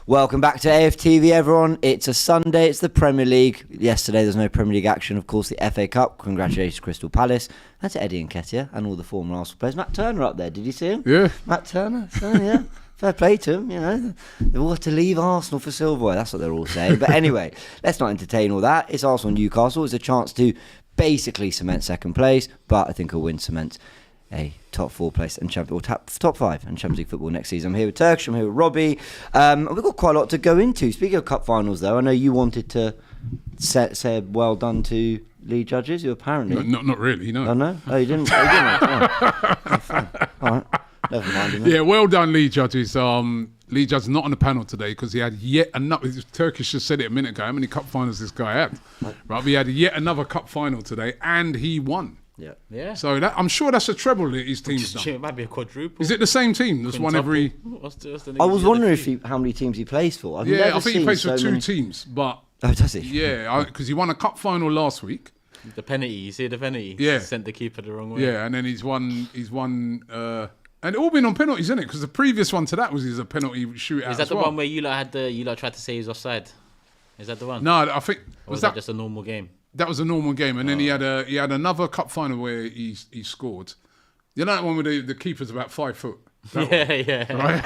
Welcome back to AFTV, everyone. It's a Sunday. It's the Premier League. Yesterday, there's no Premier League action. Of course, the FA Cup. Congratulations to Crystal Palace. And to Eddie Nketiah and all the former Arsenal players. Matt Turner up there. Did you see him? Yeah. Matt Turner. So, yeah. Fair play to him. You know, they want to leave Arsenal for silverware. That's what they're all saying. But anyway, let's not entertain all that. It's Arsenal Newcastle. It's a chance to basically cement second place. But I think a win cements a top 4 place and top 5 and Champions League football next season. I'm here with Turkish, I'm here with Robbie. We've got quite a lot to go into. Speaking of cup finals, though, I know you wanted to say well done to lead judges, who apparently... Not really, no. Oh, no? Oh, you didn't? Oh, fine. All right. Never mind. Yeah, well done, lead judges. Lead judge not on the panel today because he had yet another... Turkish just said it a minute ago, how many cup finals this guy had. Right, he had yet another cup final today and he won. Yeah. So I'm sure that's a treble that his team's done. It might be a quadruple. Is it the same team? There's one every... I was wondering how many teams he plays for. I think he plays for 2 teams, but... Oh, does he? Yeah, because he won a cup final last week. The penalty, you see the penalty? Yeah. Sent the keeper the wrong way. Yeah, and then he's won, and it all been on penalties, isn't it? Because the previous one to that was a penalty shootout. Is that the one where you tried to say he's offside? Is that the one? No, I think... Or was that just a normal game? That was a normal game, and then he had another cup final where he scored. You know that one where the keeper's about 5 foot. Yeah. Right?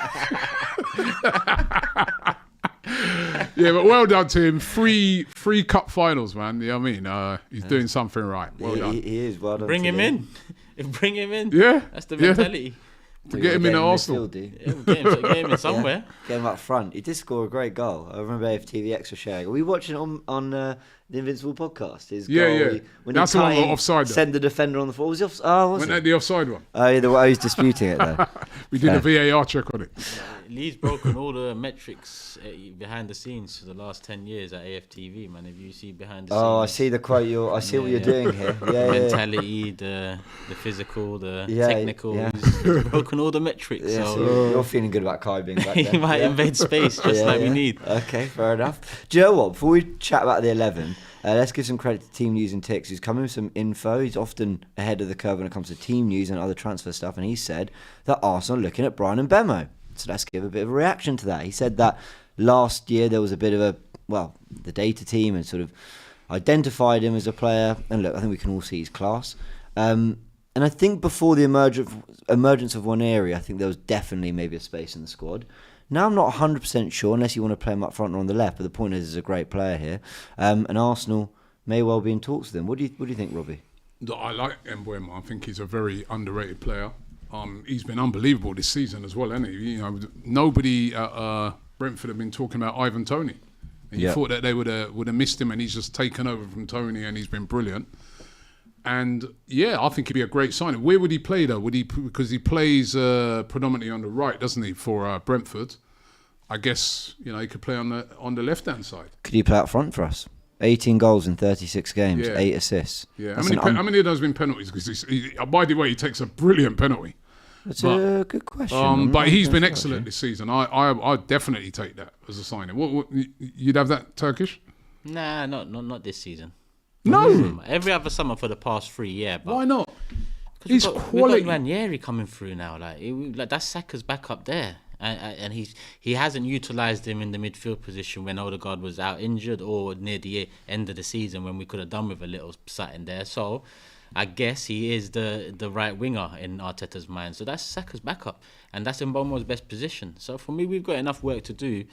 Yeah, but well done to him. Three cup finals, man. You know what I mean? He's doing something right. Well done. He is. Well done. Bring him in. Bring him in. Yeah. That's the mentality. To get him in at Arsenal. Get him in somewhere. Get him up front. He did score a great goal. I remember AFTV extra sharing. Were we watching it on the Invincible podcast? His goal, when that's the one offside. Send the defender on the floor. Was he was it? The offside one. Oh, yeah, he's disputing it though. We did a VAR check on it. Lee's broken all the metrics behind the scenes for the last 10 years at AFTV, man. If you see behind the scenes. Oh, I see the quote. I see what you're doing here. Yeah, mentality, the physical, the technical. Yeah. He's broken all the metrics. Yeah, so you're feeling good about Kai being back there. He might invade space just like we need. Okay, fair enough. Do you know what? Before we chat about the 11, let's give some credit to Team News and Ticks, who's come in with some info. He's often ahead of the curve when it comes to team news and other transfer stuff, and he said that Arsenal are looking at Mbuemo. So let's give a bit of a reaction to that. He said that last year there was a bit of the data team had sort of identified him as a player, and look, I think we can all see his class. And I think before the emergence of one area, I think there was definitely maybe a space in the squad. Now I'm not 100% sure, unless you want to play him up front or on the left, but the point is he's a great player here. And Arsenal may well be in talks with him. What do you think, Robbie? I like Mbuemo. I think he's a very underrated player. He's been unbelievable this season as well, hasn't he? You know, nobody at Brentford have been talking about Ivan Toney. And you thought that they would have missed him, and he's just taken over from Toney, and he's been brilliant. And I think he'd be a great signing. Where would he play though? Because he plays predominantly on the right, doesn't he, for Brentford? I guess he could play on the left hand side. Could he play up front for us? 18 goals in 36 games, 8 assists. Yeah, how many of those have been penalties? Because by the way, he takes a brilliant penalty. That's a good question. But he's been excellent this season. I'd definitely take that as a signing. What you'd have that, Turkish? Nah, not this season. No. Every other summer for the past 3 years. Why not? He's quality. We've got Ranieri coming through now. Like that's Saka's back up there. And he hasn't utilised him in the midfield position when Odegaard was out injured or near the end of the season when we could have done with a little something there. So I guess he is the right winger in Arteta's mind. So that's Saka's backup. And that's Mbuemo's best position. So for me, we've got enough work to do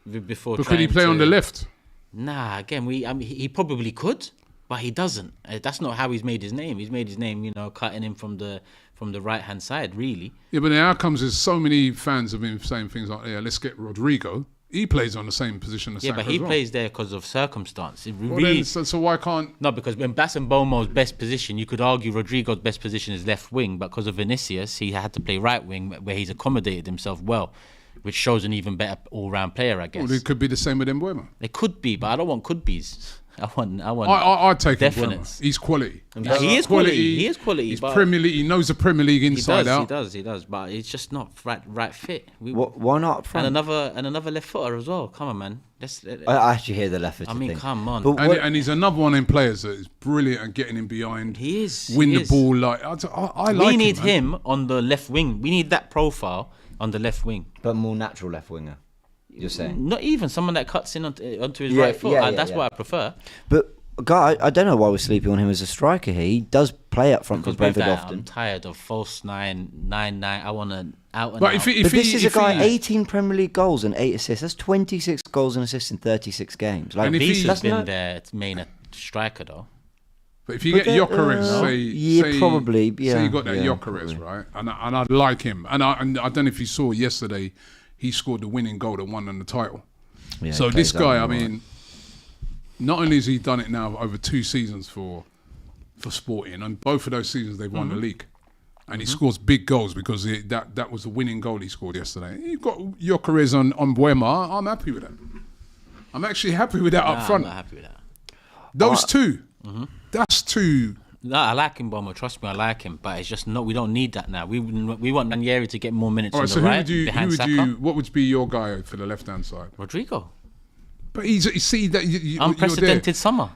before. But could he play on the left? Nah, again, he probably could. But he doesn't. That's not how he's made his name. He's made his name, cutting him from the right hand side, really. Yeah, but the outcomes is so many fans have been saying things like, "Yeah, let's get Rodrygo." He plays on the same position as Saka. Yeah, but he plays there because of circumstance. So why can't? No, because when that's Mbuemo's best position, you could argue Rodrygo's best position is left wing, but because of Vinicius, he had to play right wing, where he's accommodated himself well, which shows an even better all-round player, I guess. Well, it could be the same with Mbuemo. It could be, but I don't want could-be's. I want. I'd take definites. Mbuemo. He's quality. He is quality. He is quality. He's Premier League. He knows the Premier League inside out. He does. But it's just not right fit. Why not up front? And another left footer as well. Come on, man. I actually hear the left footer. I mean, come on. And he's another one in players that is brilliant at getting in behind. He is. Win the ball. I like. We need him on the left wing. We need that profile on the left wing. But more natural left winger. You're saying? Not even someone that cuts in onto his Yeah, right foot. yeah, That's yeah. what I prefer. But guy, I don't know why we're sleeping on him as a striker here. He does play up front for Because Brentford I'm often. tired of false 9. I want an out and But out. But this is a guy, 18 Premier League goals and 8 assists. That's 26 goals and assists in 36 games. Like, And if he- Visa's that's been not- their main striker though. But if you But get then, Gyökeres, say probably, say yeah, you got that yeah, Gyökeres, probably. right? And I'd like him. And I don't know if you saw yesterday, he scored the winning goal that won them the title. yeah, So he this plays guy, out I right. mean, not only has he done it now over 2 seasons for Sporting, and both of those seasons they've won the league, and he scores big goals because that was the winning goal he scored yesterday. You've got Gyökeres on Mbuemo. I'm happy with that. I'm actually happy with that up I'm front. not happy with that. Those two, that's two. No, I like him, Mbuemo. Trust me, I like him. But it's just we don't need that now. We want Ranieri to get more minutes All on right, the so right behind Saka. what would be your guy for the left hand side? Rodrygo. But you see that you're there. Unprecedented summer.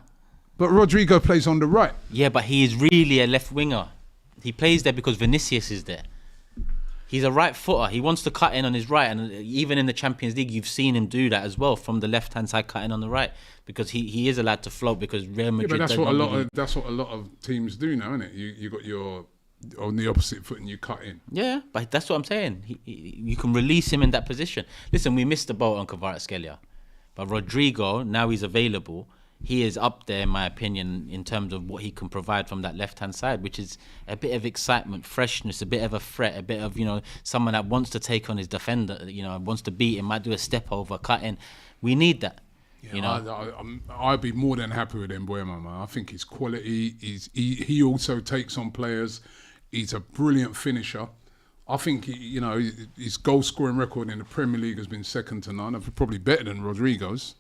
But Rodrygo plays on the right. Yeah, but he is really a left winger. He plays there because Vinicius is there. He's a right footer. He wants to cut in on his right, and even in the Champions League, you've seen him do that as well from the left hand side, cutting on the right because he is allowed to float because Real Yeah, Madrid. but that's does what not really- that's what a lot of teams do now, isn't it? You got your on the opposite foot and you cut in. Yeah, but that's what I'm saying. You can release him in that position. Listen, we missed the boat on Kvaratskhelia, but Rodrygo, now he's available. He is up there, in my opinion, in terms of what he can provide from that left-hand side, which is a bit of excitement, freshness, a bit of a threat, a bit of, someone that wants to take on his defender, wants to beat him, might do a step over, cut in. We need that. I'd be more than happy with Mbuemo, man. I think his quality, he also takes on players. He's a brilliant finisher. I think his goal scoring record in the Premier League has been second to none. Probably better than Rodrygo's.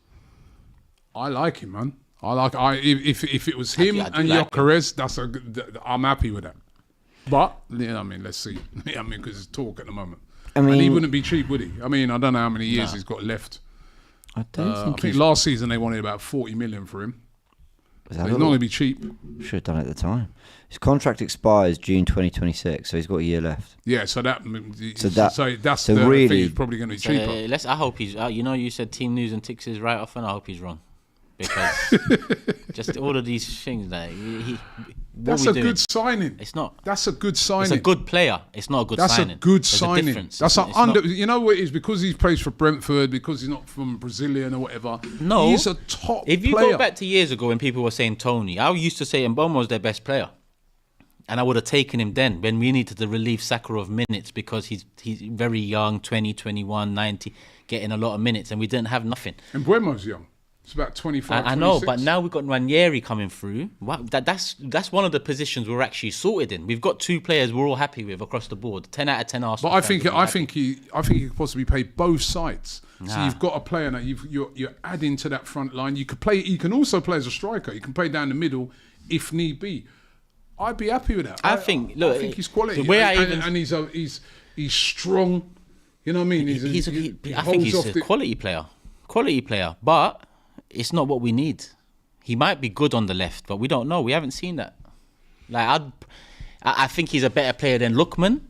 I like him, man. If it was him I do and like Gyökeres, I'm happy with that. But let's see. Because it's talk at the moment. And he wouldn't be cheap, would he? I don't know how many years he's got left. I don't I think last season they wanted about 40 million for him. Was So that he's a not little- going to be cheap. Should have done it at the time. His contract expires June 2026, so he's got a year left. Yeah, so that's So the really- thing. He's probably going to be cheaper. I hope he's. You said Team News and Ticks is right off, and I hope he's wrong, because just all of these things that That's a good signing. It's not. That's a good signing. It's a good player. It's not a good That's signing. a good There's signing. A difference. That's It's an not- You know what it is? Because he plays for Brentford, because he's not from Brazilian or whatever. No. He's a top If you player. go back to years ago when people were saying Tony, I used to say Mbuemo was their best player. And I would have taken him then when we needed to relieve Saka of minutes because he's very young, 20, 21, 90, getting a lot of minutes, and we didn't have nothing. And Mbuemo's young. It's about 25, I know, 26. but now we've got Ranieri coming through. That's one of the positions we're actually sorted in. We've got 2 players we're all happy with across the board. 10 out of 10 Arsenal. But I fans think will be happy. he could possibly play both sides. So Nah. you've got a player now. You're adding to that front line. You could play. You can also play as a striker. You can play down the middle if need be. I'd be happy with that. I think he's quality. the way He's strong. You know what I mean? I think he's a quality player, but it's not what we need. He might be good on the left, but we don't know. We haven't seen that. I think he's a better player than Lookman,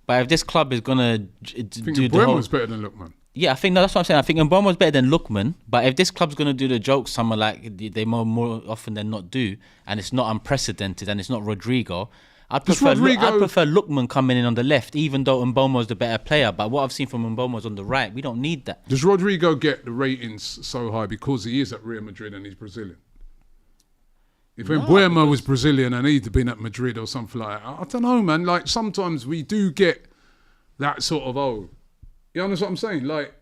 but if this club is gonna do the whole, Mbuemo's better than Lookman. yeah, I think that's what I'm saying. I think Mbuemo's better than Lookman, but if this club's gonna do the jokes, somewhere like they more often than not do, and it's not unprecedented, and it's not Rodrygo. I'd prefer Lookman coming in on the left, even though Mbuemo's the better player. But what I've seen from Mbuemo's on the right, we don't need that. Does Rodrygo get the ratings so high because he is at Real Madrid and he's Brazilian? If Mbuemo was Brazilian and he'd been at Madrid or something like that, I don't know, man. Like sometimes we do get that sort of you understand what I'm saying? Like,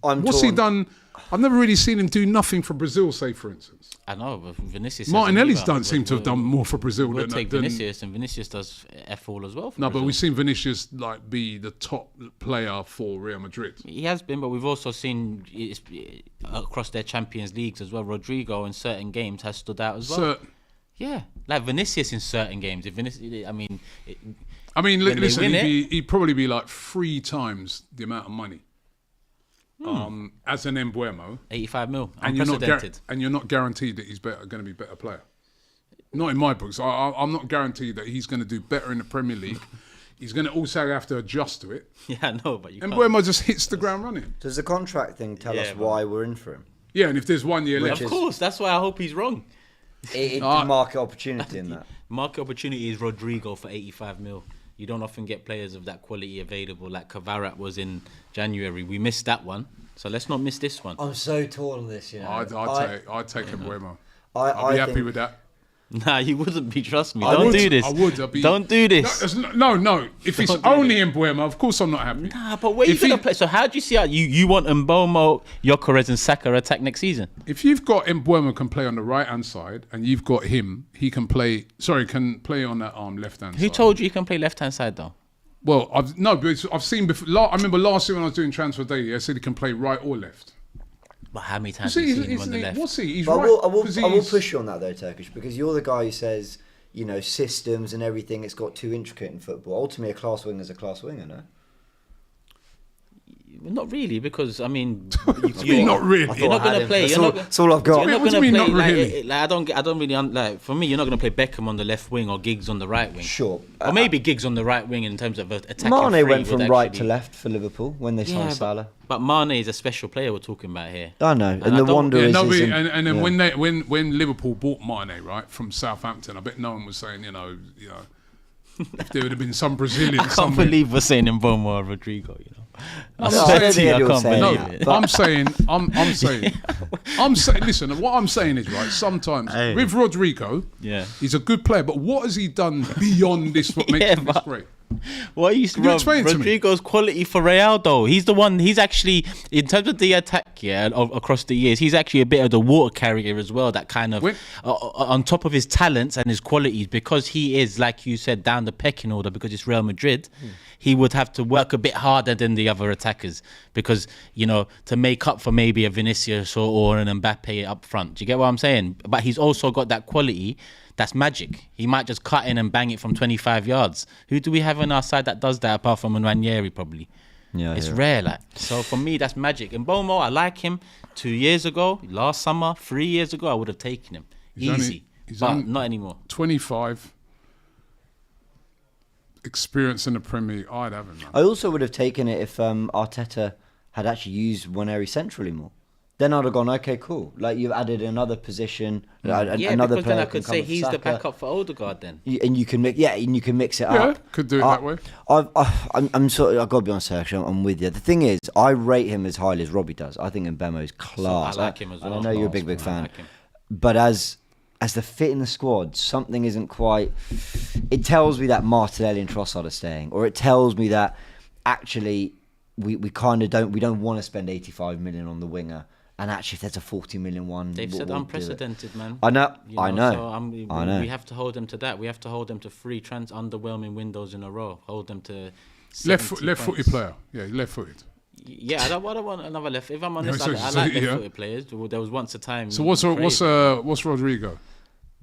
what's he done? I've never really seen him do nothing for Brazil, say for instance. I know, but Vinicius. Martinelli's don't seem to have done more for Brazil We'll than take Vinicius, and Vinicius does F all as well. For No, Brazil. but we've seen Vinicius be the top player for Real Madrid. He has been, but we've also seen across their Champions Leagues as well. Rodrygo in certain games has stood out as well. Yeah, like Vinicius in certain games. If Vinicius, listen, he'd probably be like 3 times the amount of money as an Mbuemo. 85 mil, And unprecedented. you're not guaranteed that he's going to be a better player. Not in my books. I'm not guaranteed that he's going to do better in the Premier League. he's going to also have to adjust to it. Yeah, I know, but you can't. Mbuemo just hits the ground running. Does the contract thing tell us why we're in for him? Yeah, and if there's 1 year left. Of course, that's why I hope he's wrong. It's market opportunity in that. Market opportunity is Rodrygo for 85 mil. You don't often get players of that quality available like Kvarat was in January. We missed that one, so let's not miss this one. I'm so torn on this, you know. I'd take Mbuemo. I'd I'd be happy with that. Nah, you wouldn't be. Trust me. I Don't would, do this. I would. I'd be, don't do this. No. If it's only Mbuemo, of course I'm not happy. Nah, but where you gonna play? So how do you see how you want Mbuemo, Gyökeres, and Saka attack next season? If you've got Mbuemo can play on the right hand side, and you've got him, he can play. Sorry, can play on that left hand side. Who told you can play left hand side though? Well, I've seen before. I remember last year when I was doing Transfer Daily, I said he can play right or left. But how many times have you seen him on the left? What's he? He's But right. I will push you on that though, Turkish, because you're the guy who says, you know, systems and everything. It's got too intricate in football. Ultimately, a class winger is a class winger, no? Not really, because I mean, not really. You're not going to play. That's all I've got. You're not What do going you to mean, play. not really? I don't really like. For me, you're not going to play Beckham on the left wing or Giggs on the right wing. Sure. Or maybe Giggs on the right wing in terms of attacking. Mane went from right to left for Liverpool when they signed Salah. But Mane is a special player we're talking about here. I know, and the wonder is... and then when Liverpool bought Mane, right, from Southampton, I bet no one was saying, you know, if there would have been some Brazilian I can't believe we're saying Mbuemo or Rodrygo, you know. I can't believe it. I'm saying, listen, what I'm saying is, right, sometimes with Rodrygo, he's a good player, but what has he done beyond this what makes him this great? What you explain Rodrygo's quality for Real though. He's the one. He's actually, in terms of the attack, across the years, he's actually a bit of the water carrier as well. That kind of on top of his talents and his qualities, because he is, like you said, down the pecking order. Because it's Real Madrid, he would have to work a bit harder than the other attackers, because to make up for maybe a Vinicius or an Mbappe up front. Do you get what I'm saying? But he's also got that quality. That's magic. He might just cut in and bang it from 25 yards. Who do we have on our side that does that apart from Ranieri probably? Yeah, it's rare. Like, so for me, that's magic. And Mbuemo, I like him. 2 years ago, last summer, 3 years ago, I would have taken him. Easy. But not anymore. 25. Experience in the Premier League. I'd have him, man. I also would have taken it if Arteta had actually used Ranieri centrally more. Then I'd have gone, okay, cool. Like, you've added another position, another because player. Then I could say he's the backup for Odegaard. Then, and you can mix it up. Yeah, could do it that way. I'm sort of, I've got to be honest, actually, I'm with you. The thing is, I rate him as highly as Robbie does. I think Mbuemo is class. So I like him as well. I know you're a big fan, but as the fit in the squad, something isn't quite. It tells me that Martinelli and Trossard are staying, or it tells me that actually we kind of don't want to spend 85 million on the winger. And actually, if there's a 40 million one, they've said unprecedented, man. I know. I know. We have to hold them to that. We have to hold them to 3 underwhelming windows in a row. Hold them to left-footed player. Yeah, left-footed. Yeah, I don't want another left. If I'm honest, I like left-footed players. There was once a time. So what's Rodrygo?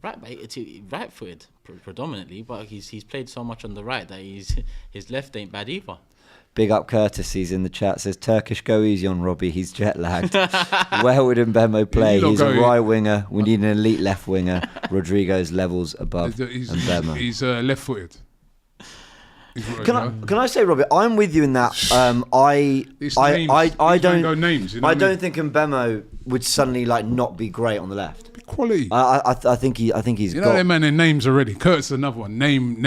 Right-footed predominantly, but he's played so much on the right that his left ain't bad either. Big up Curtis, he's in the chat, says, Turkish, go easy on Robbie, he's jet lagged. Where would Mbuemo play? He's a right winger, we need an elite left winger. Rodrygo's levels above Mbuemo. He's left-footed. Can I say, Robbie, I'm with you in that. I don't think Mbuemo would suddenly not be great on the left. Quality. I think he's. You know them man, their names already. Curtis is another one. Name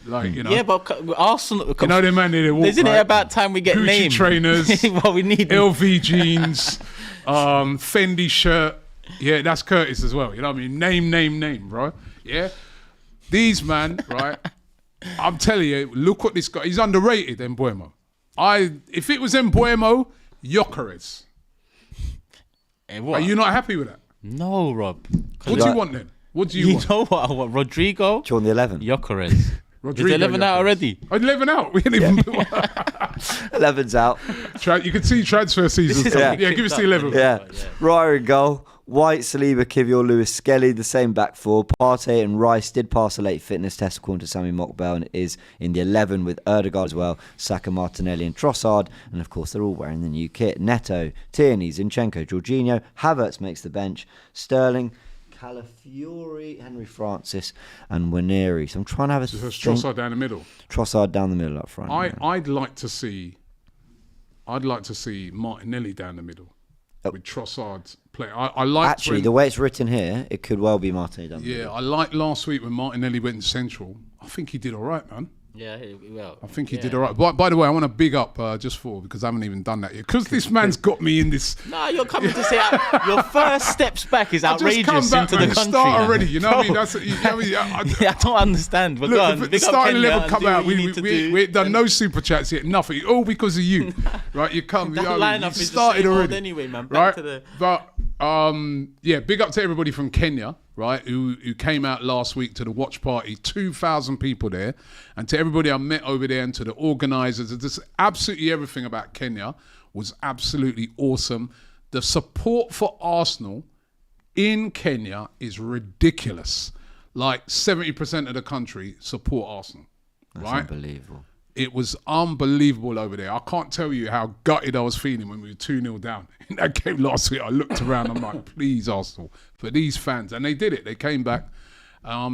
Yeah, but Arsenal. You know them man, they walk. Isn't it about time we get Gucci trainers? What we need. LV jeans, Fendi shirt. Yeah, that's Curtis as well. You know what I mean? Name, right? Yeah. These man, right? I'm telling you, look what this guy. He's underrated. Mbuemo. If it was Mbuemo, Gyökeres. Are you not happy with that? No, Rob. What do you want then? What do you want? You know what I want? Rodrygo. Do you want the 11? Gyökeres. Is the 11 out already? 11 out. We didn't even. 11's out. You can see transfer season. Yeah, give us the 11. Yeah. Raya in goal. White, Saliba, Kivior, Lewis, Skelly, the same back four. Partey and Rice did pass a late fitness test according to Sammy Mockbell, and is in the 11 with Ødegaard as well, Saka, Martinelli and Trossard, and of course they're all wearing the new kit. Neto, Tierney, Zinchenko, Jorginho, Havertz makes the bench, Sterling, Calafiori, Henry Francis, and Waneri. So I'm trying to have a So it's Trossard down the middle. Trossard down the middle up front. I'd like to see Martinelli down the middle with Trossard play. I like actually the way it's written here. It could well be Martinelli down the middle. I liked last week when Martinelli went central. I think he did all right, man. Yeah, well, I think he did all right. By the way, I want to big up because I haven't even done that yet. Because this man's got me in this. No, you're coming to say your first steps back is outrageous just come back, into man. the country. Start already, you know what I mean? That's I don't understand. But look, go on, the big up starting Kenya level and come do out. what you need to do. We done no super chats yet. Nothing. All because of you, right? You come. That you know, lineup you is started the same already, anyway, man. right? Back to the. But big up to everybody from Kenya, right? Who came out last week to the watch party. 2,000 people there, and to everybody I met over there, and to the organisers. Just absolutely everything about Kenya was absolutely awesome. The support for Arsenal in Kenya is ridiculous. Like 70% of the country support Arsenal. That's right? unbelievable. It was unbelievable over there. I can't tell you how gutted I was feeling when we were 2-0 down. In that game last week, I looked around, I'm like, please, Arsenal, for these fans. And they did it. They came back.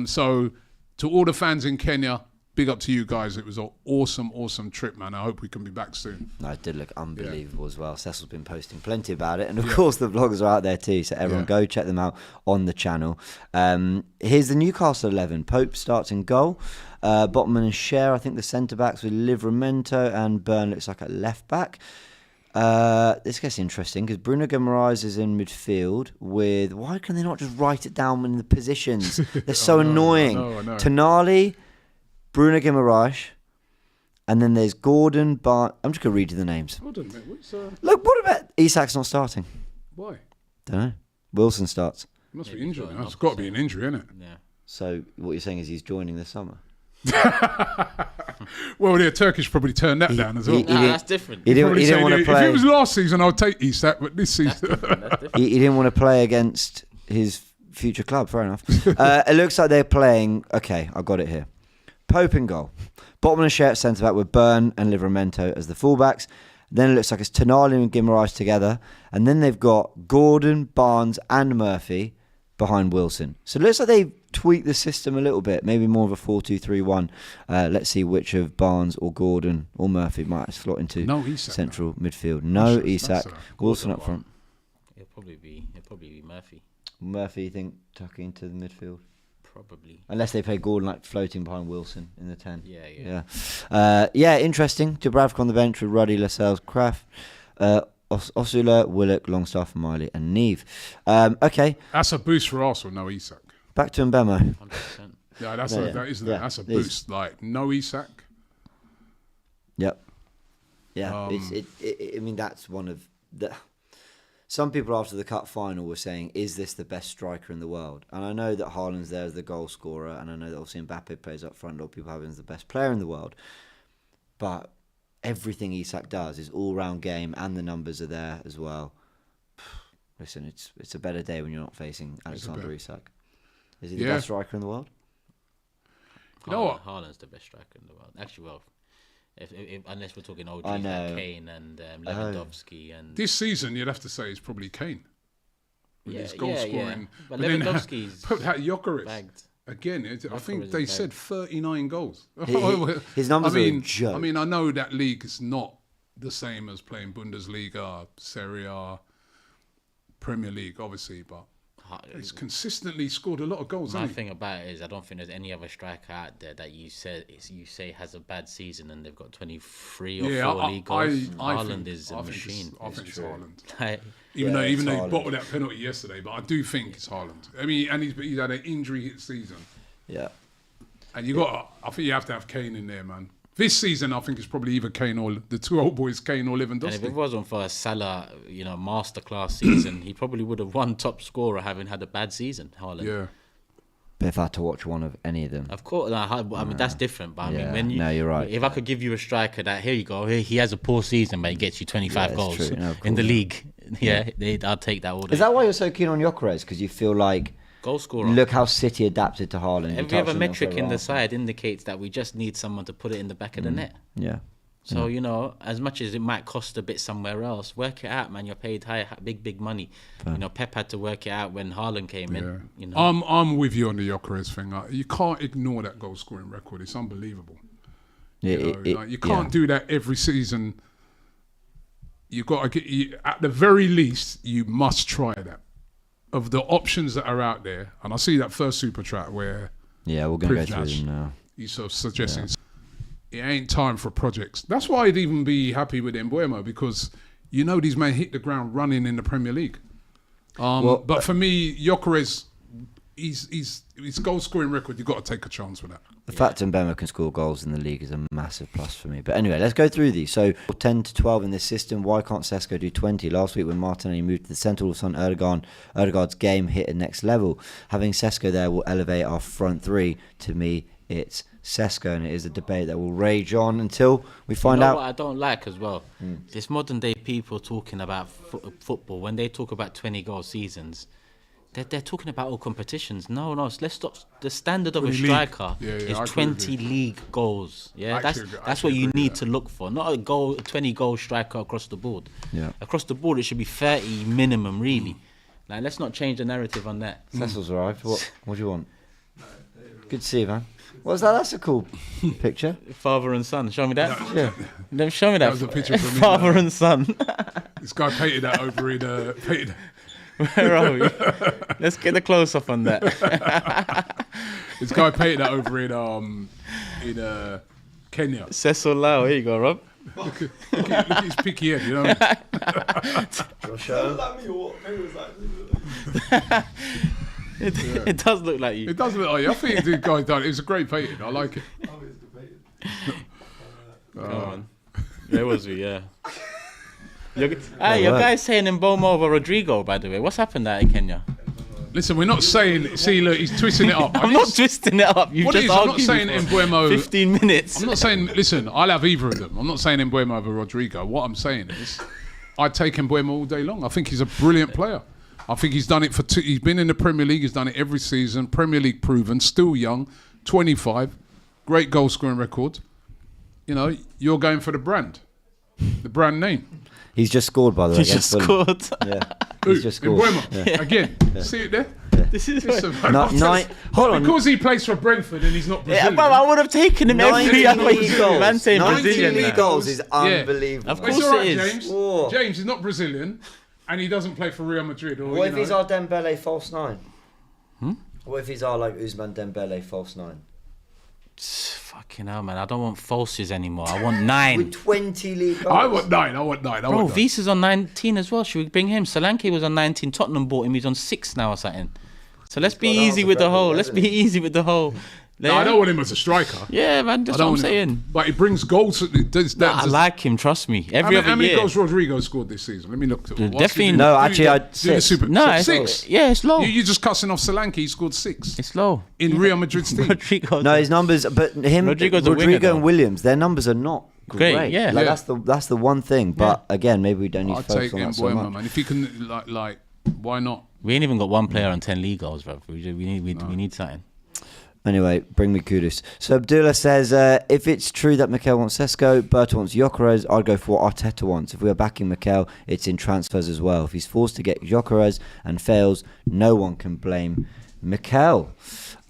So to all the fans in Kenya, big up to you guys. It was an awesome, awesome trip, man. I hope we can be back soon. No, it did look unbelievable as well. Cecil's been posting plenty about it. And of course, the vlogs are out there too. So everyone go check them out on the channel. Here's the Newcastle 11. Pope starts in goal. Botman and Cher, I think the centre-backs with Livramento, and Byrne looks like a left-back. This gets interesting because Bruno Guimaraes is in midfield with... Why can they not just write it down in the positions? They're so annoying. I know. Tonali, Bruno Guimaraes, and then there's Gordon, Bart. I'm just going to read you the names. Hold on a minute. What's, Look, what about... Isak's not starting. why? Don't know. Wilson starts. It must be injury. It's got to be an injury, isn't it? Yeah. So what you're saying is he's joining this summer? Well, the Turkish probably turned that down as well. That's different. He didn't want to play. If it was last season, I'd take Isak, but this season... That's different. He didn't want to play against his future club. Fair enough. It looks like they're playing... Okay, I got it here. Pope in goal. Botman and Cher at centre-back with Byrne and Livramento as the fullbacks. Then it looks like it's Tonali and Guimaraes together. And then they've got Gordon, Barnes and Murphy behind Wilson. So it looks like they've tweaked the system a little bit. Maybe more of a 4-2-3-1. Let's see which of Barnes or Gordon or Murphy might slot into central midfield. No Isak. Wilson up front. It'll probably be Murphy. Murphy, you think, tucking into the midfield? Probably. Unless they play Gordon like floating behind Wilson in the 10. Yeah. Interesting. Dubravka on the bench with Ruddy, Lascelles, Kraft, Osula, Willock, Longstaff, Miley and Neve. Okay. That's a boost for Arsenal, no Isak. Back to Mbuemo. 100%. Yeah, that's a boost. Like, no Isak. Yep. Yeah. I mean, that's one of the... Some people after the cup final were saying, is this the best striker in the world? And I know that Haaland's there as the goal scorer, and I know that obviously Mbappe plays up front, a lot of people have him as the best player in the world. But everything Isak does is all-round game, and the numbers are there as well. Listen, it's a better day when you're not facing Alexander Isak. Is he the best striker in the world? You know what? Haaland's the best striker in the world. Actually, well, if unless we're talking OGs like Kane and Lewandowski and this season, you'd have to say it's probably Kane with his goal scoring. Yeah. But Lewandowski's Jokeris bagged. again. I think they said 39 goals. His numbers are a joke. I mean, I know that league is not the same as playing Bundesliga, Serie A, Premier League, obviously, but he's consistently scored a lot of goals. My thing about it is I don't think there's any other striker out there that you say has a bad season and they've got 23 or 4 league goals. Haaland is a machine. I think it's Haaland. Even though he bottled that penalty yesterday, but I do think it's Haaland. I mean, and he's had an injury hit season. Yeah. And I think you have to have Kane in there, man. This season, I think it's probably either Kane or the two old boys, Kane or Lewandowski. And if it wasn't for a Salah, masterclass season, he probably would have won top scorer having had a bad season, Haaland. Yeah. But if I had to watch one of any of them... Of course, I mean, that's different. But I mean, when you're right. If I could give you a striker that, here you go, he has a poor season, but he gets you 25 goals in the league. I'll take that all day. Is that why you're so keen on Jokeres? Because you feel like... Goal scorer. Look how City adapted to Haaland. Every other metric in the side indicates that we just need someone to put it in the back of the net. Yeah. So, you know, as much as it might cost a bit somewhere else, work it out, man. You're paid high, big money. You know, Pep had to work it out when Haaland came in. You know, I'm with you on the Gyökeres thing. You can't ignore that goal scoring record. It's unbelievable. You can't do that every season. You got to get at the very least. You must try that. Of the options that are out there, and I see that first super chat where we're going to go through them now. He's sort of suggesting it ain't time for projects. That's why I'd even be happy with Mbuemo, because you know these men hit the ground running in the Premier League. But for me, Gyökeres, his goal scoring record, you've got to take a chance with that. The fact that Mbuemo can score goals in the league is a massive plus for me. But anyway, let's go through these. So 10 to 12 in this system. Why can't Sesko do 20? Last week when Martinelli moved to the centre, all of a sudden Ødegaard's game hit a next level. Having Sesko there will elevate our front three. To me, it's Sesko, and it is a debate that will rage on until we find out. What I don't like as well, this modern day people talking about football, when they talk about 20 goal seasons, they're talking about all competitions. No, let's stop. The standard of a striker is 20 league goals. Yeah, that's what you need to look for. Not a 20 goal striker across the board. Yeah, across the board it should be 30 minimum, really. Like, let's not change the narrative on that. Cecil's arrived. What do you want? Good to see you, man. What's that? That's a cool picture. Father and son. Show me that. Yeah. Show me that. That was a picture from me. Father and son. This guy painted that over in Where are we? Let's get a close up on that. This guy painted that over in Kenya. Cecil Lau, here you go, Rob. Look at his picky head, you know. It does look like you. It does look like you. I think the guy done it. It was a great painting. I like it. Come on. Where was we? Yeah. Your guy's saying Mbuemo over Rodrygo, by the way. What's happened there in Kenya? Listen, we're not saying. See, look, he's twisting it up. I'm not twisting it up. You just I'm not saying Mbuemo. 15 minutes. I'm not saying. Listen, I'll have either of them. I'm not saying Mbuemo over Rodrygo. What I'm saying is, I'd take Mbuemo all day long. I think he's a brilliant player. I think he's done it for two. He's been in the Premier League. He's done it every season. Premier League proven. Still young. 25. Great goal scoring record. You know, you're going for the brand name. He's just scored, by the way. He's just scored. Yeah. He's just scored. Yeah. Again, see it there? Yeah. This is hold on. Because he plays for Brentford and he's not Brazilian. Yeah, but I would have taken him every other year. Man saying 19 Brazilian league now. goals is unbelievable. Of course it's all right, it is. James. Whoa. James is not Brazilian and he doesn't play for Real Madrid. Or, What if he's our Dembele false nine? Hmm? What if he's our Ousmane Dembele false nine? Fucking hell, man. I don't want falses anymore. I want 9. With 20 league goals. I want 9. Bro, Visa's on 19 as well. Should we bring him? Solanke was on 19. Tottenham bought him. He's on 6 now or something. So let's be easy with the whole. Let's be easy with the whole. No, I don't want him as a striker. Yeah, man. That's what I'm saying. But he brings goals. I like him. Trust me. How many goals Rodrygo scored this season? Let me look. Definitely. No, actually, I'd do say No, 6. Yeah, it's low. You're just cussing off Solanke. He scored 6. It's low. In Real Madrid's team. Rodrygo. No, his numbers, but him, Rodrygo and Williams, their numbers are not great. Yeah. Like, that's the one thing. But again, maybe we don't need to focus on that so much. Man. If he can, like, why not? We ain't even got one player on 10 league goals, bro. We need something. Anyway, bring me kudos. So Abdullah says, if it's true that Mikel wants Sesko, Berta wants Gyökeres, I'd go for what Arteta wants. If we are backing Mikel, it's in transfers as well. If he's forced to get Gyökeres and fails, no one can blame Mikel.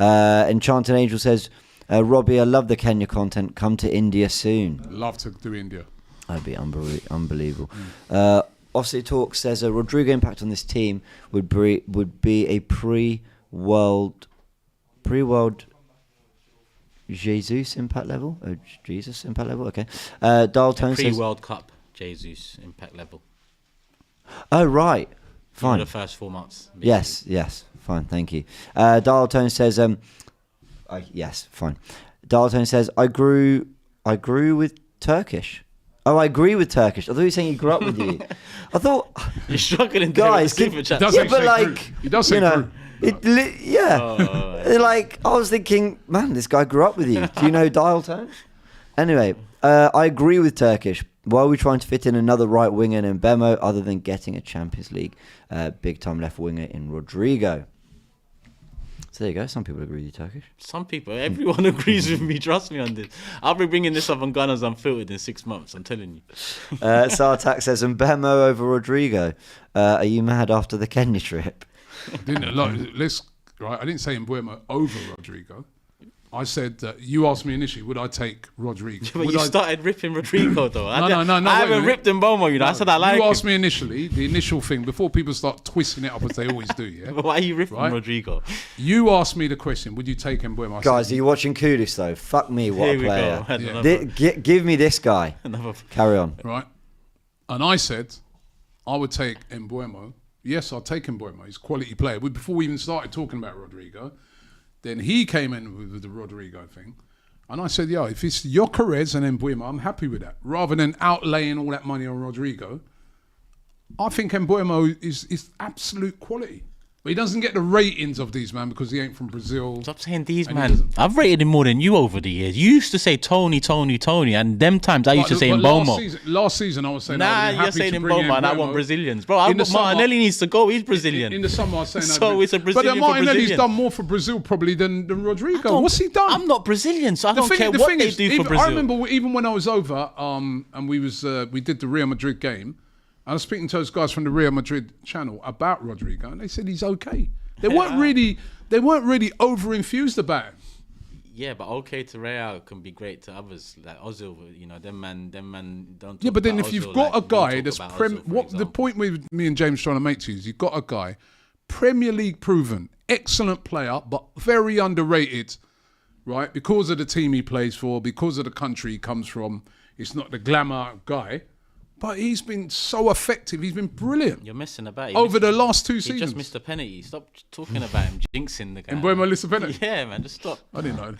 Enchanted Angel says, Robbie, I love the Kenya content. Come to India soon. Love to do India. That'd be unbelievable. Ossie Talk says, Rodrygo impact on this team would be a pre-world Jesus impact level? Oh, Jesus impact level? Okay. Dial Tone says... Pre-World Cup Jesus impact level. Oh, right. Fine. For the first 4 months. Basically. Yes. Fine, thank you. Dial Tone says... yes, fine. Dial Tone says, I grew with Turkish. Oh, I agree with Turkish. I thought you were saying he grew up with you. I thought... You're struggling guys, there with the super chat. Yeah, but like... He does say grew. Like, I was thinking, man, this guy grew up with you. Do you know Dial Tone? Anyway, I agree with Turkish. Why are we trying to fit in another right winger in Mbuemo other than getting a Champions League big time left winger in Rodrygo? So there you go. Some people agree with you, Turkish. Some people, everyone agrees with me. Trust me on this. I'll be bringing this up on Gunners Unfiltered in 6 months. I'm telling you. Sartak says, Mbuemo over Rodrygo. Are you mad after the Kenya trip? I didn't say Mbuemo over Rodrygo. I said, you asked me initially, would I take Rodrygo? But started ripping Rodrygo, though. No. I haven't ripped Mbuemo, you know. I said I like him. You asked me initially, the initial thing, before people start twisting it up as they always do, yeah? But why are you ripping Rodrygo? You asked me the question, would you take Mbuemo? Guys, are you watching Kudus, though? Fuck me, what Here a player. we go. Give me this guy. Carry on. Right. And I said, I would take Mbuemo. Yes, I'll take Mbuemo. He's a quality player. Before we even started talking about Rodrygo, then he came in with the Rodrygo thing. And I said, if it's Gyökeres and Mbuemo, I'm happy with that. Rather than outlaying all that money on Rodrygo, I think Mbuemo is absolute quality. But he doesn't get the ratings of these, man, because he ain't from Brazil. Stop saying these, man. I've rated him more than you over the years. You used to say Tony, and them times I used to say Mbuemo. Last season I was saying, you're saying Mbuemo and I want Brazilians. Bro, Martinelli needs to go. He's Brazilian. In the summer I was saying so it's a Brazilian But Martinelli's done more for Brazil probably than Rodrygo. What's he done? I'm not Brazilian, so I don't care what they do for Brazil. I remember even when I was over and we did the Real Madrid game, I was speaking to those guys from the Real Madrid channel about Rodrygo, and they said he's okay. They weren't really over infused about him. Yeah, but okay to Real can be great to others like Ozil. You know, them man don't. Talk yeah, but then if Ozil, you've got a guy that's the point with me and James trying to make to you is you've got a guy, Premier League proven, excellent player, but very underrated, right? Because of the team he plays for, because of the country he comes from. It's not the glamour guy. But he's been so effective. He's been brilliant. You're missing about over the last 2 He seasons. just missed a penalty. Stop talking about him jinxing the guy. Mbuemo missed a penalty? Yeah, man, just stop. I didn't know.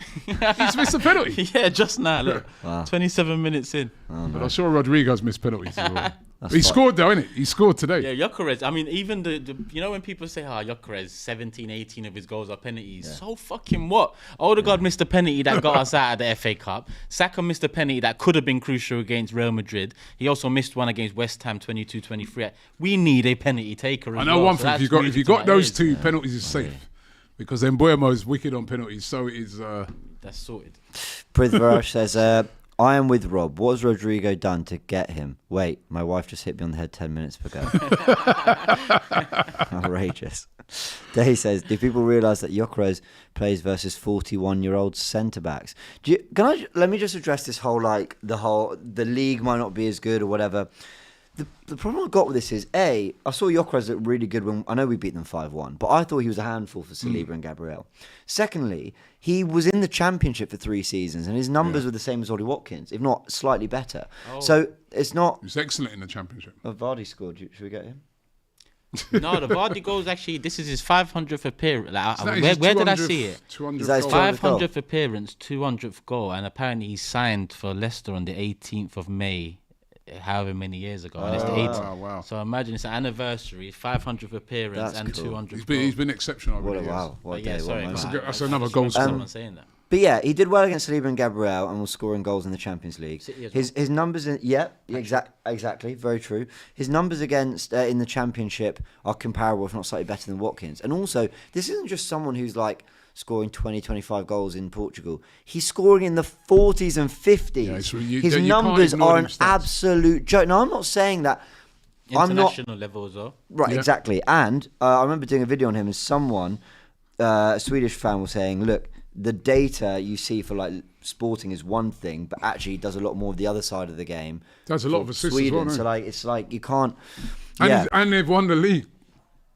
He's missed a penalty? Yeah, just now. Look, 27 minutes in. Oh, but I'm sure Rodrygo's missed penalties as well. He scored though, innit? He scored today. Yeah, Gyökeres. I mean, even the you know when people say, Gyökeres, 17, 18 of his goals are penalties. Yeah. So fucking what? Odegaard missed a penalty that got us out of the FA Cup. Saka missed a penalty that could have been crucial against Real Madrid. He also missed one against West Ham 22-23. We need a penalty taker as I know well. one thing, if you got those two, penalties is safe. Because Mbuemo is wicked on penalties, so it is... That's sorted. Prithviraj says... I am with Rob. What has Rodrygo done to get him? Wait, my wife just hit me on the head 10 minutes ago. Outrageous. Day says, do people realise that Gyökeres plays versus 41-year-old centre-backs? Let me just address this whole, the league might not be as good or whatever. The problem I've got with this is, I saw Gyökeres look really good when, I know we beat them 5-1, but I thought he was a handful for Saliba and Gabriel. Secondly, he was in the Championship for 3 seasons and his numbers were the same as Ollie Watkins, if not slightly better. Oh. So it's not... He was excellent in the Championship. Vardy scored. Should we get him? No, the Vardy goals actually, this is his 500th appearance. Where did I see it? 500th appearance, 200th goal, and apparently he signed for Leicester on the 18th of May. However many years ago, and it's the 80th. Wow. So imagine it's an anniversary, 500th appearance, and cool. 200th. He's been exceptional. That's another goal scorer. Someone saying that. But yeah, he did well against Saliba and Gabriel, and was scoring goals in the Champions League. His numbers, exactly, very true. His numbers against in the Championship are comparable, if not slightly better than Watkins. And also, this isn't just someone who's scoring 20, 25 goals in Portugal. He's scoring in the 40s and 50s. Yeah, his numbers are an absolute joke. Now, I'm not saying that... International level as well. Right, exactly. And I remember doing a video on him, and someone, a Swedish fan, was saying, look, the data you see for Sporting is one thing, but actually does a lot more of the other side of the game. Does a lot of assists as well, so it's you can't... And they've won the league,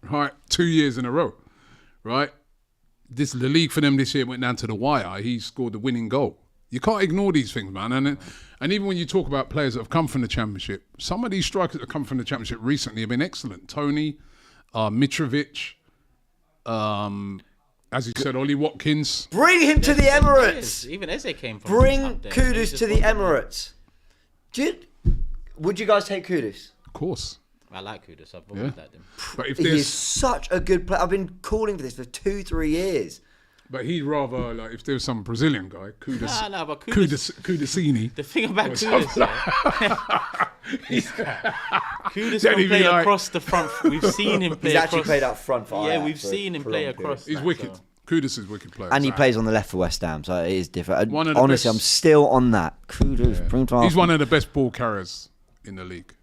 right, 2 years in a row, right? The league for them this year went down to the wire. He scored the winning goal. You can't ignore these things, man. And even when you talk about players that have come from the Championship, some of these strikers that have come from the Championship recently have been excellent. Tony, Mitrovic, as you said, Ollie Watkins. Bring him to the Emirates. Even Eze came from. Bring Kudus to the Emirates. Would you guys take Kudus? Of course. I like Kudus. I've always liked him. But if he is such a good player. I've been calling for this for 2-3 years. But he'd rather, if there was some Brazilian guy, Kudus. No, but Kudusini. The thing about Kudus, Kudus can play across the front. We've seen him play across. He's actually played up front for we've seen him play across. He's wicked. Kudus is a wicked player. And he plays on the left for West Ham, so it is different. One of the Honestly, best- I'm still on that. Kudus, bring him to He's Arsenal. one of the best ball carriers in the league.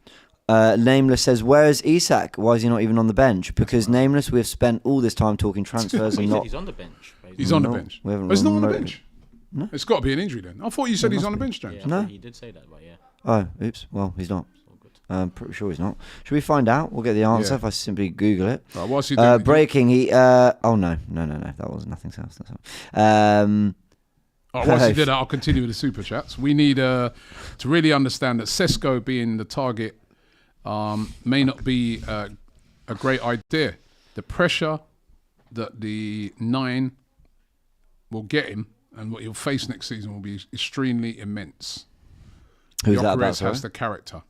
Nameless says, where is Isak? Why is he not even on the bench? Because Nameless, we've spent all this time talking transfers and not... He's on the bench. He's on the bench. We haven't But he's not on the remotely- bench. No? It's got to be an injury then. I thought you said he's on the bench, James. Yeah, No. he did say that, but yeah. Oh, oops. Well, he's not. I'm pretty sure he's not. Should we find out? We'll get the answer Yeah. if I simply Google it. Right, what's he doing? Breaking. Oh, no. That was nothing else. That's all. Once he did that, I'll continue with the super chats. We need to really understand that Sesko being the target may not be a great idea. The pressure that the 9 will get him and what he'll face next season will be extremely immense. Who's that about, Gyökeres has the character.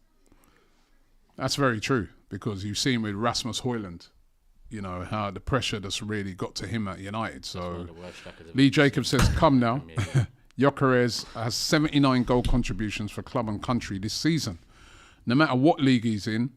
That's very true, because you've seen with Rasmus Højlund, how the pressure that's really got to him at United. So Lee Jacobs says, come now. Gyökeres has 79 goal contributions for club and country this season. No matter what league he's in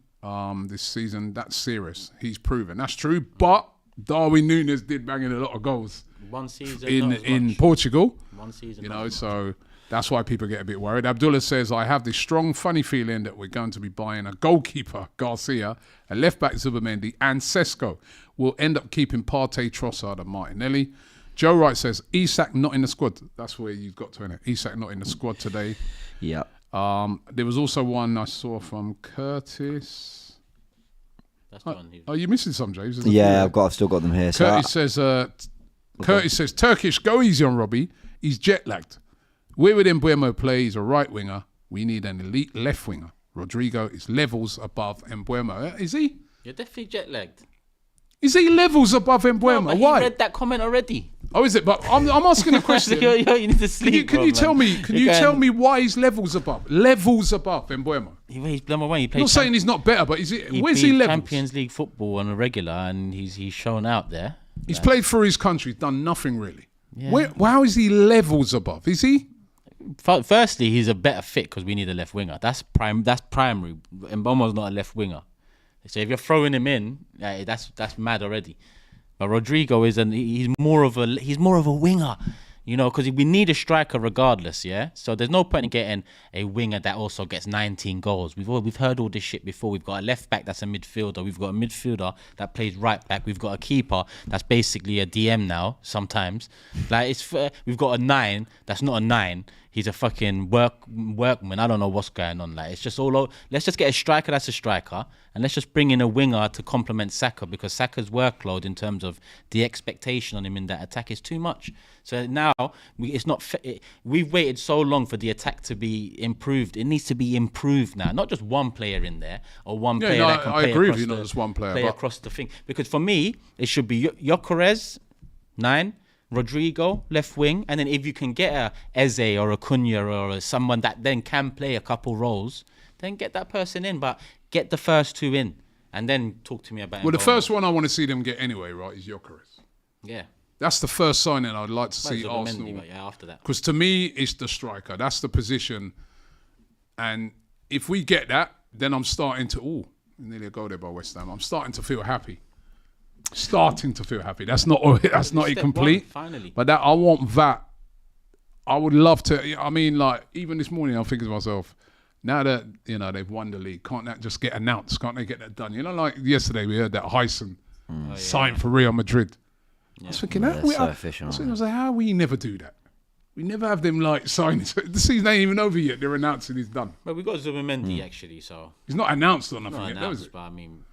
this season, that's serious. He's proven. That's true, but Darwin Núñez did bang in a lot of goals. One season in Portugal. One season. So that's why people get a bit worried. Abdullah says, I have this strong, funny feeling that we're going to be buying a goalkeeper, Garcia, a left-back, Zubimendi, and Sesko. We'll end up keeping Partey, Trossard, and Martinelli. Joe Wright says, Isak not in the squad. That's where you've got to, innit? Isak not in the squad today. Yeah. There was also one I saw from Curtis. That's the one. Oh, you're missing some, James. Yeah, I've still got them here. Curtis says, Turkish, go easy on Robbie. He's jet lagged. Where would Mbuemo play? He's a right winger. We need an elite left winger. Rodrygo is levels above Mbuemo. Is he? You're definitely jet lagged. Is he levels above Mbuemo? No, but Why? He read that comment already. Oh, is it? But I'm asking a question. you need to sleep. Can you tell me why he's levels above? Levels above Mbuemo. He's number one. He I'm not saying he's not better, but where's he played levels? Champions League football on a regular, and he's shown out there. He's played for his country, done nothing really. Yeah. How is he levels above? Is he? Firstly, he's a better fit because we need a left winger. That's primary. Mbuemo's not a left winger, so if you're throwing him in, that's mad already. But Rodrygo he's more of a winger, because we need a striker regardless. Yeah, so there's no point in getting a winger that also gets 19 goals. We've heard all this shit before. We've got a left back that's a midfielder. We've got a midfielder that plays right back. We've got a keeper that's basically a DM now. Sometimes, we've got a 9 that's not a 9. He's a fucking workman. I don't know what's going on. It's just all over. Let's just get a striker that's a striker, and let's just bring in a winger to complement Saka, because Saka's workload in terms of the expectation on him in that attack is too much. So now we've waited so long for the attack to be improved. It needs to be improved now. Not just one player in there or one player that can play agree across with you, not just one player, play but across the thing. Because for me, it should be Gyökeres 9. Rodrygo, left wing, and then if you can get a Eze or a Cunha or someone that then can play a couple roles, then get that person in. But get the first 2 in, and then talk to me about. Well, the first one I want to see them get anyway, right, is Gyökeres. Yeah, that's the first signing I'd like to see Arsenal. Mendy, after that, because to me, it's the striker. That's the position, and if we get that, then I'm starting to nearly a goal there by West Ham. I'm starting to feel happy. That's not incomplete. Finally. But I want that. I would love to. I mean, even this morning, I'm thinking to myself, now that they've won the league, can't that just get announced? Can't they get that done? Like yesterday, we heard that Hyson signed for Real Madrid. Yeah. I was thinking, how we never do that? We never have them sign. The season ain't even over yet. They're announcing he's done. But we got Zubimendi actually, so he's not announced or nothing yet. Announced, but I mean.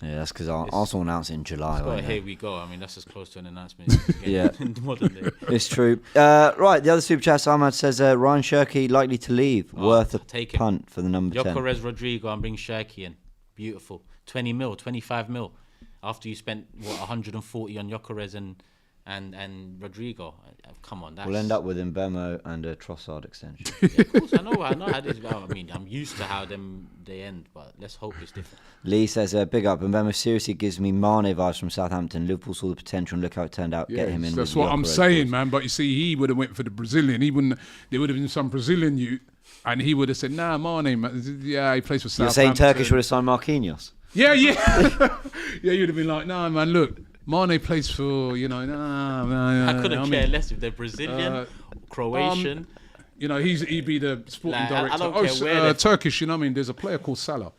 Yeah, that's because Arsenal announced it in July. Here we go. I mean, that's as close to an announcement as you get in modern day. It's true. Right, the other super chat, Ahmad says Ryan Shirky likely to leave. Worth a punt for the number 10. Gyökeres, Rodrygo, and bring Shirky in. Beautiful. 20 mil, 25 mil. After you spent 140 on Gyökeres and Rodrygo. Come on, we'll end up with Mbuemo and a Trossard extension. Yeah, of course, I know how this. I mean, I'm used to how they end, but let's hope it's different. Lee says, big up. Mbuemo seriously gives me Mane vibes from Southampton. Liverpool saw the potential and look how it turned out. Get him in. That's what I'm saying, man. But you see, he would have went for the Brazilian. There would have been some Brazilian youth, and he would have said, nah, Mane, man. Yeah, he plays for Southampton. You're saying Turkish would have signed Marquinhos? Yeah. Yeah, you'd have been like, nah, man, look. Mane plays for, I couldn't care less if they're Brazilian, Croatian. He'd be the sporting director. I don't care where Turkish, There's a player called Salah.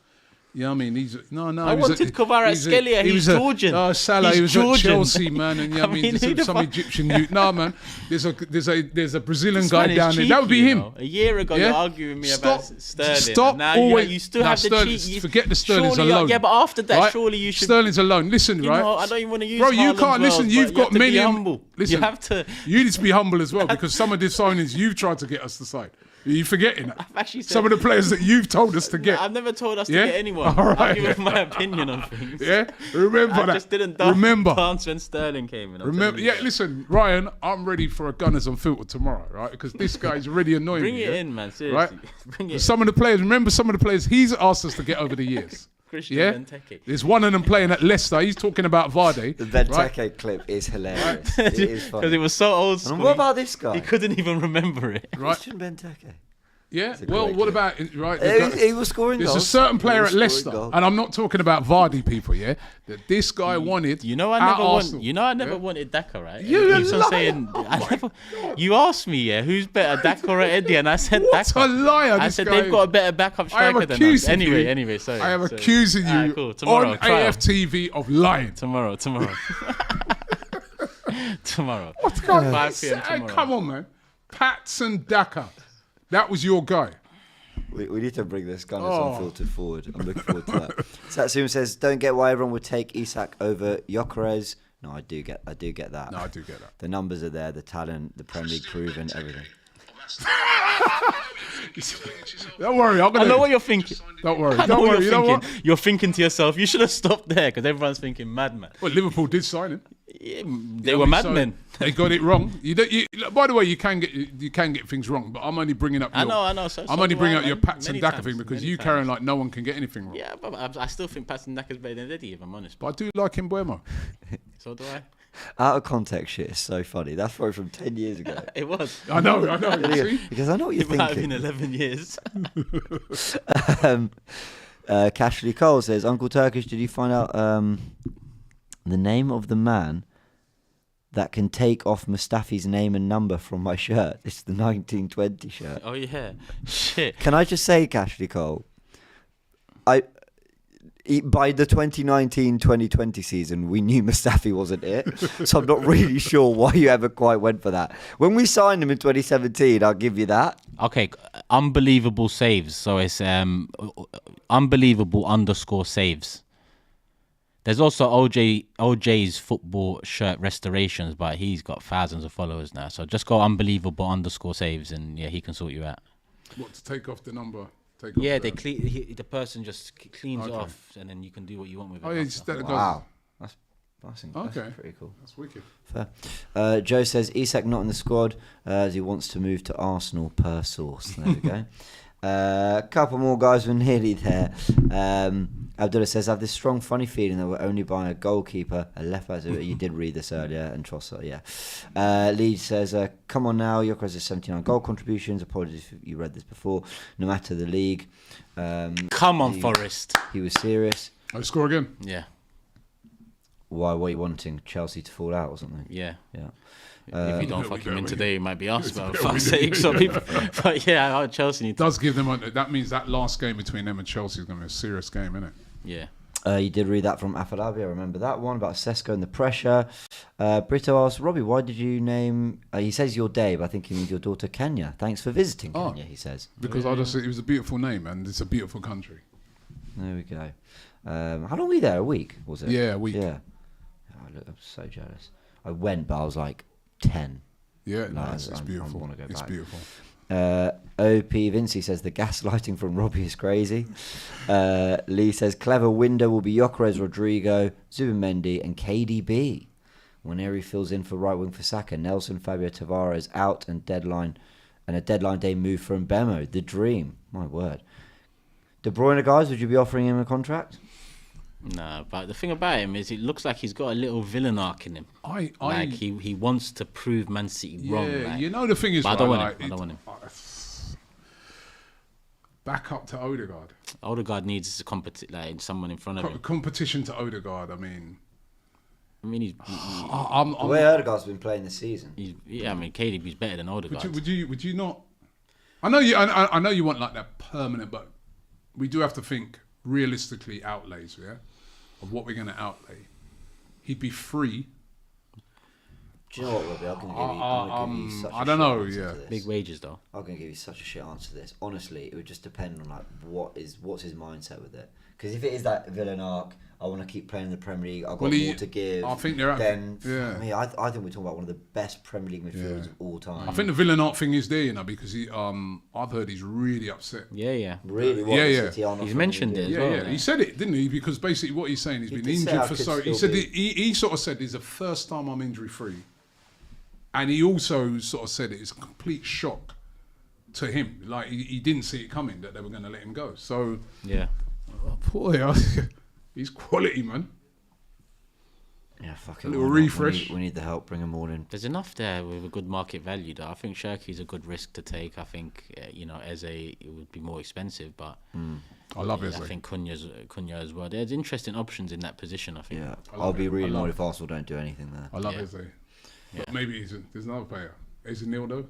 You know what I mean? I wanted Kvaratskhelia. He's Georgian. Salah. He was Georgian. at Chelsea, man. And some Egyptian youth. No, man. There's a Brazilian This guy man is down there. cheeky, That would be him. A year ago, Yeah? you're arguing with me about Sterling. Stop. Now Always. you still have the Sterling, cheek. forget the Sterling's Surely, alone. yeah, but after that, right? surely you should. Sterling's alone. Listen, You right? know, I don't even want to use. Bro, you Haaland's can't listen. words, You've but got you have to many. be humble. Listen, you have to. You need to be humble as well because some of the signings you've tried to get us to sign. Are you forgetting that? I've actually said, Some of the players that you've told us to get. I've never told us to Yeah? get anyone. All right. I've given my opinion on things. Yeah, remember I that. just didn't remember. dance when Sterling came in. Remember, yeah. Listen, Ryan, I'm ready for a Gunners Unfiltered tomorrow, right? Because this guy's really annoying Bring me. it yeah? in, man. Seriously. Right? Bring it Some of the players. Remember some of the players he's asked us to get over the years. Christian Yeah, Benteke. there's one of them playing at Leicester. He's talking about Vardy. The Benteke right? clip is hilarious. It is funny. Because it was so old school. And what about this guy? He couldn't even remember it. Right? Christian Benteke. Yeah. a Well, great what clip. about right? He was scoring There's goals. a certain player He at was Leicester, scoring goals. and I'm not talking about Vardy people. Yeah, that this guy wanted. You know, I never wanted Daka, right? You He keeps on liar. saying, Oh I my never, God. you asked me, yeah, who's better, Daka or Eddie? And I said What Daka. a liar I this said guy they've is. got a better backup I am striker than us. accusing Anyway, you. anyway, sorry. I am sorry. accusing you Alright, cool. Tomorrow, on trial. AFTV of lying. Tomorrow. Tomorrow. What's going on? 5 p.m. Hey, tomorrow. come on, man. Patson Daka. That was your guy. We need to bring this Gunners Oh. Unfiltered forward. I'm looking forward to that. Satsuma says, "Don't get why everyone would take Isak over Gyökeres." No, I do get that. No, I do get that. The numbers are there, the talent, the Premier League proven, everything. Don't worry. I know what you're thinking. Don't worry. I know Don't what worry. You you're know what? thinking. You're thinking to yourself, you should have stopped there because everyone's thinking madman. Well, Liverpool did sign him. Yeah, they were madmen. So they got it wrong. By the way, you can get things wrong, but I'm only bringing up. I know. So I'm only do bringing I, up your man. Patson Many Daka times, thing because many you times. carrying like no one can get anything wrong. Yeah, but I still think Patson Daka's better than Eddie, if I'm honest. But I do like Mbuemo. So do I. Out of context shit is so funny. That's probably from 10 years ago. It was. I know. You see? Because I know what you're It might have been thinking. 11 years. Cashley Cole says, "Uncle Turkish, did you find out the name of the man that can take off Mustafi's name and number from my shirt? It's the 1920 shirt." Oh, yeah. Shit. Can I just say, Cashley Cole, by the 2019-2020 season, we knew Mustafi wasn't it. So I'm not really sure why you ever quite went for that. When we signed him in 2017, I'll give you that. Okay, unbelievable saves. So it's unbelievable _ saves. There's also OJ's football shirt restorations, but he's got thousands of followers now. So just go unbelievable _ saves, and yeah, he can sort you out. What, to take off the number? Yeah, the person just cleans it Okay. off, and then you can do what you want with it. Oh, yeah, after. just let it go. Wow. That's Okay. pretty cool. That's wicked. Fair. Joe says, Isak not in the squad as he wants to move to Arsenal per source. There we go. A couple more guys were nearly there. Abdullah says, I have this strong, funny feeling that we're only buying a goalkeeper, a left back. You did read this earlier, and Trossard, yeah. Lee says, come on now, Gyökeres has 79 goal contributions. Apologies if you read this before. No matter the league. Come on, Forest. He was serious. Oh, score again. Yeah. Why were you wanting Chelsea to fall out or something? Yeah. Yeah. If you don't Yeah, fuck we him in do. today, he might be asked Yeah, about we fuck's do. sake. So people, but yeah, Chelsea need to. Does give them that means that last game between them and Chelsea is going to be a serious game, isn't it? Yeah. You did read that from Afalabi. I remember that one about Sesko and the pressure. Brito asks, Robbie, why did you name... he says your day, but I think he means your daughter Kenya. Thanks for visiting Kenya, he says. Because I just it was a beautiful name and it's a beautiful country. There we go. How long were you there? A week, was it? Yeah, a week. Yeah. Oh, I'm so jealous. I went, but I was like 10. Yeah, No, no, it's I beautiful. wanna go It's back. beautiful. OP Vinci says the gaslighting from Robbie is crazy. Lee says clever window will be Gyökeres, Rodrygo, Zubimendi and KDB. Waneri fills in for right wing for Saka. Nelson, Fabio Tavares out and a deadline day move for Mbuemo. The dream. My word. De Bruyne, guys, would you be offering him a contract? No, but the thing about him is it looks like he's got a little villain arc in him. Like he wants to prove Man City wrong. Yeah, Like. you know the thing is, But I don't want him. I don't want him. Back up to Odegaard. Odegaard needs someone in front of him. Competition to Odegaard. I mean, I mean, The way Odegaard's been playing this season. I mean, KDB's better than Odegaard. Would you not? I know you. I know you want like that permanent, but we do have to think realistically outlays, yeah, of what we're going to outlay. He'd be free. Do you know what, Robbie? I'm going to give you such I a don't shit know, answer yeah. to this. Big wages though. I'm going to give you such a shit answer to this. Honestly, it would just depend on like what's his mindset with it. Because if it is that villain arc, I want to keep playing in the Premier League. I've got more to give. I think they're then yeah. I mean, I think we're talking about one of the best Premier League midfielders of all time. I think the villain art thing is there, you know, because I've heard he's really upset. Yeah. Really, He's mentioned it as well. Yeah. He said it, didn't he? Because basically what he's saying, he's been injured for so. He said he sort of said it's the first time I'm injury free, and he also sort of said it's a complete shock to him. Like he didn't see it coming that they were going to let him go. So Yeah. boy, he's quality, man. Yeah, fuck A it. little why not? refresh. We need the help. Bring them all in. There's enough there with a good market value though. I think Shirky's a good risk to take. I think Eze it would be more expensive, but I love Eze. I think Cunha as well. There's interesting options in that position. I think. Yeah, I'll be really annoyed if Arsenal don't do anything there. I love Yeah. Eze. But maybe there's another player. Eze Neil though.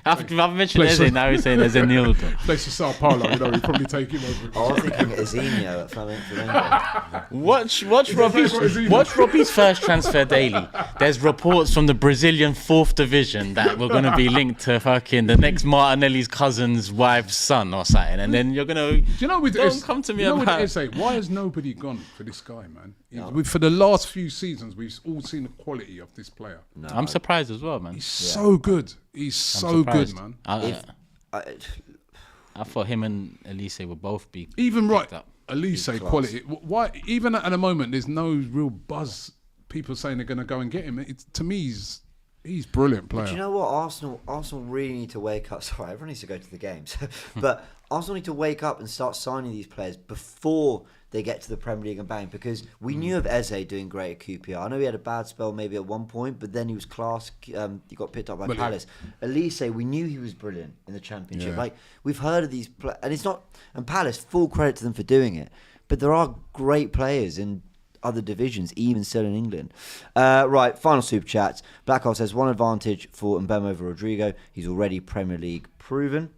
I've mentioned Eze, now he's saying there's a nil. Place to Sao Paulo, you know, he'd probably take him over. I was thinking Ezinho at Flamengo. Watch Robbie's first transfer daily. There's reports from the Brazilian 4th division that we're going to be linked to fucking the next Martinelli's cousin's wife's son or something, and then you're going to. Do you know with Don't come to me about. Eze, why has nobody gone for this guy, man? For the last few seasons, we've all seen the quality of this player. No, I'm surprised as well, man. He's so good. He's so good, man. I thought him and Elise would both be Even right, picked up. Elise quality. Why? Even at the moment, there's no real buzz. People saying they're going to go and get him. To me, he's a brilliant player. But you know what? Arsenal really need to wake up. Sorry, everyone needs to go to the games. But Arsenal need to wake up and start signing these players before they get to the Premier League and bang. Because we knew of Eze doing great at QPR. I know he had a bad spell maybe at one point, but then he was class. He got picked up by Palace. Elise, we knew he was brilliant in the Championship. Yeah. Like we've heard of these, and it's not. And Palace, full credit to them for doing it. But there are great players in other divisions, even still in England. Right, final super chats. Blackhole says one advantage for Mbuemo over Rodrygo. He's already Premier League proven.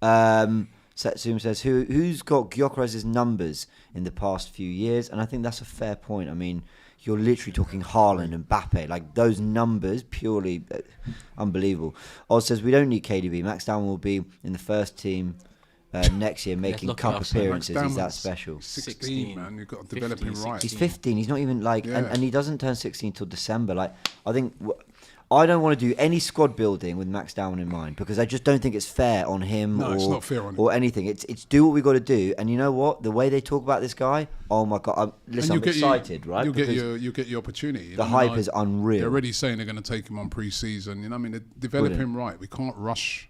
Setsum says who's got Gyökeres's numbers in the past few years, and I think that's a fair point. I mean, you're literally talking Haaland and Mbappe, like those numbers purely unbelievable. Oz says we don't need KDB. Max Down will be in the first team next year, making cup appearances. He's that special. 16, man. You've got to develop him right. He's 15. He's not even like, and he doesn't turn 16 till December. Like, I think I don't want to do any squad building with Max Down in mind because I just don't think it's fair on him. No, it's not fair on him. Or anything. It's do what we got to do. And you know what? The way they talk about this guy, oh my god! I'm excited, right? You'll get your opportunity. The hype is unreal. They're already saying they're going to take him on pre-season. You know, what I mean, they develop him right. We can't rush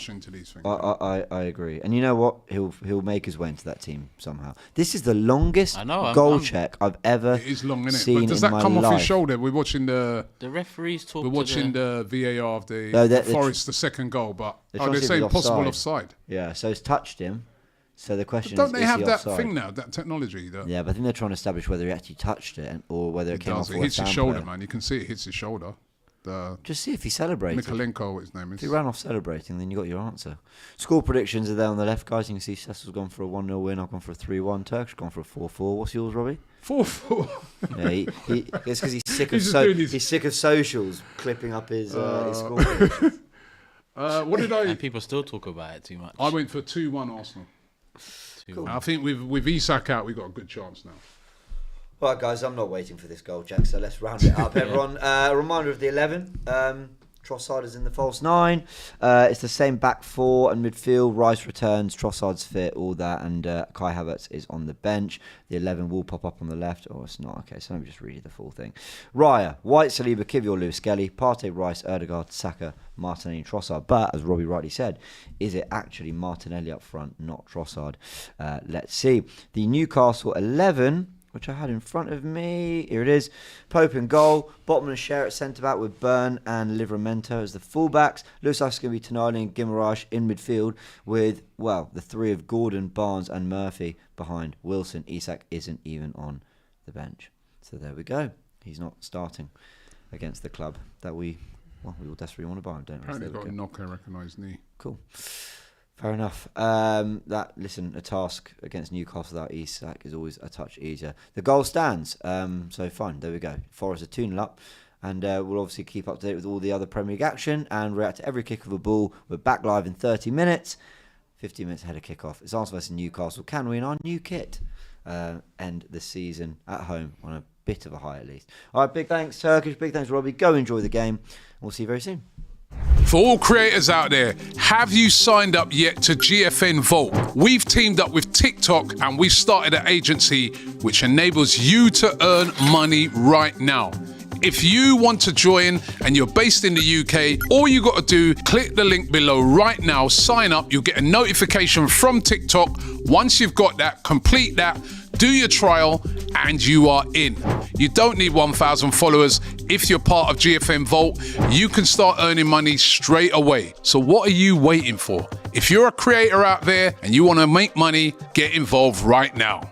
into these things. I agree, and you know what? He'll make his way into that team somehow. This is the longest goal check I've ever seen. It is long, isn't it? Seen but does that come life. off his shoulder? We're watching the referees talk. We're watching the VAR of the Forest, the second goal, but they're saying possible offside. Yeah, so it's touched him. So the question don't is, they have he that offside? thing now, that technology? Yeah, but I think they're trying to establish whether he actually touched it or whether it came off. It hits his shoulder, man. You can see it hits his shoulder. Just see if he celebrated. Mikolenko, what his name is. If he ran off celebrating, then you got your answer. Score predictions are there on the left, guys. You can see Cecil's gone for a 1-0 win. I've gone for a 3-1. Turk's gone for a 4-4. What's yours, Robbie? 4-4. Yeah, it's because he's sick of he's sick of socials clipping up his score predictions. What did I? And people still talk about it too much. I went for 2-1 Arsenal. Cool. I think with Isak out, we've got a good chance now. Right, guys, I'm not waiting for this goal, Jack, so let's round it up, everyone. A reminder of the 11. Trossard is in the false 9. It's the same back 4 and midfield. Rice returns, Trossard's fit, all that, and Kai Havertz is on the bench. The 11 will pop up on the left. Oh, it's not. Okay, so let me just read you the full thing. Raya, White, Saliba, Kivior, Lewis Skelly, Partey, Rice, Odegaard, Saka, Martinelli and Trossard. But, as Robbie rightly said, is it actually Martinelli up front, not Trossard? Let's see. The Newcastle 11... which I had in front of me. Here it is. Pope in goal. Botman and Share at centre-back with Byrne and Livramento as the full-backs. Looks like it's going to be Tonali and Guimaraes in midfield with, well, the three of Gordon, Barnes and Murphy behind Wilson. Isak isn't even on the bench. So there we go. He's not starting against the club that we all desperately want to buy him, don't we? Apparently So there got we a go. knock, I recognised knee. Cool. Fair enough. A task against Newcastle without Isak is always a touch easier. The goal stands. So fine, there we go. Forest are 2-0 up. And we'll obviously keep up to date with all the other Premier League action and react to every kick of a ball. We're back live in 30 minutes. 15 minutes ahead of kickoff. It's Arsenal versus Newcastle. Can we, in our new kit, end the season at home on a bit of a high at least? All right, big thanks, Turkish. Big thanks, Robbie. Go enjoy the game. We'll see you very soon. For all creators out there, have you signed up yet to GFN Vault? We've teamed up with TikTok and we've started an agency which enables you to earn money right now. If you want to join and you're based in the UK, all you got to do, click the link below right now, sign up, you'll get a notification from TikTok. Once you've got that, complete that, do your trial, and you are in. You don't need 1,000 followers. If you're part of GFN Vault, you can start earning money straight away. So what are you waiting for? If you're a creator out there and you want to make money, get involved right now.